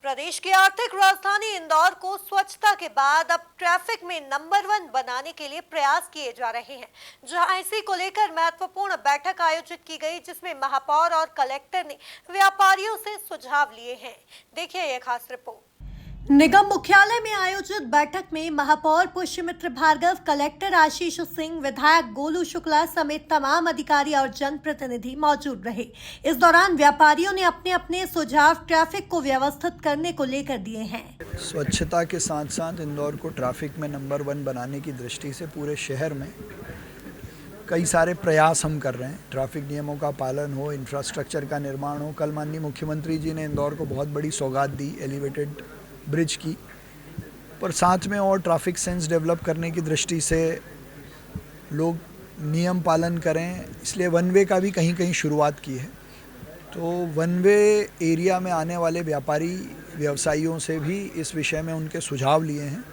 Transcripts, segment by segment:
प्रदेश की आर्थिक राजधानी इंदौर को स्वच्छता के बाद अब ट्रैफिक में नंबर 1 बनाने के लिए प्रयास किए जा रहे हैं, जहां इसी को लेकर महत्वपूर्ण बैठक आयोजित की गई, जिसमें महापौर और कलेक्टर ने व्यापारियों से सुझाव लिए हैं। देखिए ये खास रिपोर्ट। निगम मुख्यालय में आयोजित बैठक में महापौर पुष्यमित्र भार्गव, कलेक्टर आशीष सिंह, विधायक गोलू शुक्ला समेत तमाम अधिकारी और जनप्रतिनिधि मौजूद रहे। इस दौरान व्यापारियों ने अपने अपने सुझाव ट्रैफिक को व्यवस्थित करने को लेकर दिए हैं। स्वच्छता के साथ साथ इंदौर को ट्रैफिक में नंबर 1 बनाने की दृष्टि से पूरे शहर में कई सारे प्रयास हम कर रहे हैं। ट्रैफिक नियमों का पालन हो, इंफ्रास्ट्रक्चर का निर्माण हो। कल माननीय मुख्यमंत्री जी ने इंदौर को बहुत बड़ी सौगात दी एलिवेटेड ब्रिज की, पर साथ में और ट्रैफिक सेंस डेवलप करने की दृष्टि से लोग नियम पालन करें, इसलिए वन वे का भी कहीं कहीं शुरुआत की है। तो वन वे एरिया में आने वाले व्यापारी व्यवसायियों से भी इस विषय में उनके सुझाव लिए हैं।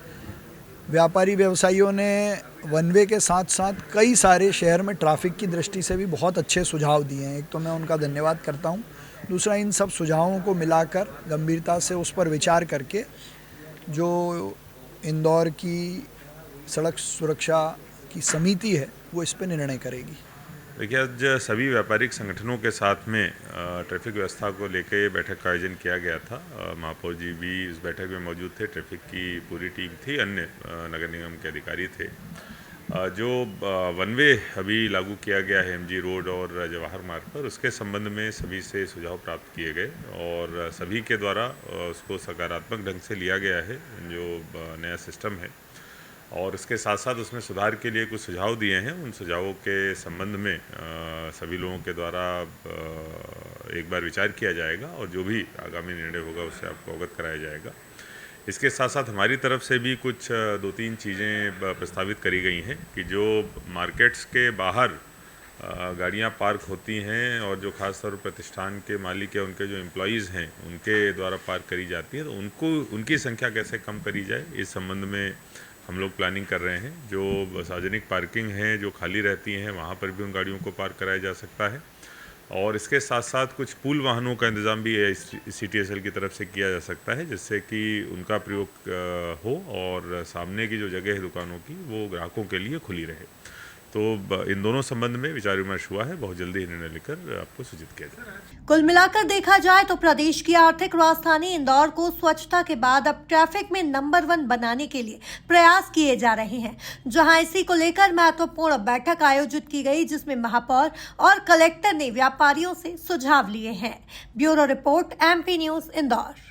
व्यापारी व्यवसायियों ने वन वे के साथ साथ कई सारे शहर में ट्रैफिक की दृष्टि से भी बहुत अच्छे सुझाव दिए हैं। एक तो मैं उनका धन्यवाद करता हूं, दूसरा इन सब सुझावों को मिलाकर गंभीरता से उस पर विचार करके जो इंदौर की सड़क सुरक्षा की समिति है वो इस पर निर्णय करेगी। देखिए, आज सभी व्यापारिक संगठनों के साथ में ट्रैफिक व्यवस्था को लेकर बैठक का आयोजन किया गया था। महापौर जी भी इस बैठक में मौजूद थे, ट्रैफिक की पूरी टीम थी, अन्य नगर निगम के अधिकारी थे। जो वन वे अभी लागू किया गया है एमजी रोड और जवाहर मार्ग पर, उसके संबंध में सभी से सुझाव प्राप्त किए गए और सभी के द्वारा उसको सकारात्मक ढंग से लिया गया है जो नया सिस्टम है। और इसके साथ साथ उसमें सुधार के लिए कुछ सुझाव दिए हैं। उन सुझावों के संबंध में सभी लोगों के द्वारा एक बार विचार किया जाएगा और जो भी आगामी निर्णय होगा उससे आपको अवगत कराया जाएगा। इसके साथ साथ हमारी तरफ से भी कुछ 2-3 चीज़ें प्रस्तावित करी गई हैं कि जो मार्केट्स के बाहर गाड़ियां पार्क होती हैं और जो खासतौर पर प्रतिष्ठान के मालिक या उनके जो एम्प्लॉयज़ हैं उनके द्वारा पार्क करी जाती है, तो उनकी संख्या कैसे कम करी जाए, इस संबंध में हम लोग प्लानिंग कर रहे हैं। जो सार्वजनिक पार्किंग हैं जो खाली रहती हैं वहाँ पर भी उन गाड़ियों को पार्क कराया जा सकता है। और इसके साथ साथ कुछ पूल वाहनों का इंतज़ाम भी CTSL की तरफ से किया जा सकता है, जिससे कि उनका प्रयोग हो और सामने की जो जगह है दुकानों की वो ग्राहकों के लिए खुली रहे। तो इन दोनों संबंध में विचार विमर्श हुआ है, बहुत जल्दी ही निर्णय लेकर आपको सूचित किया जाएगा। कुल मिलाकर देखा जाए तो प्रदेश की आर्थिक राजधानी इंदौर को स्वच्छता के बाद अब ट्रैफिक में नंबर 1 बनाने के लिए प्रयास किए जा रहे हैं, जहां इसी को लेकर महत्वपूर्ण बैठक आयोजित की गई, जिसमें महापौर और कलेक्टर ने व्यापारियों से सुझाव लिए हैं। Bureau report, MP news, Indore.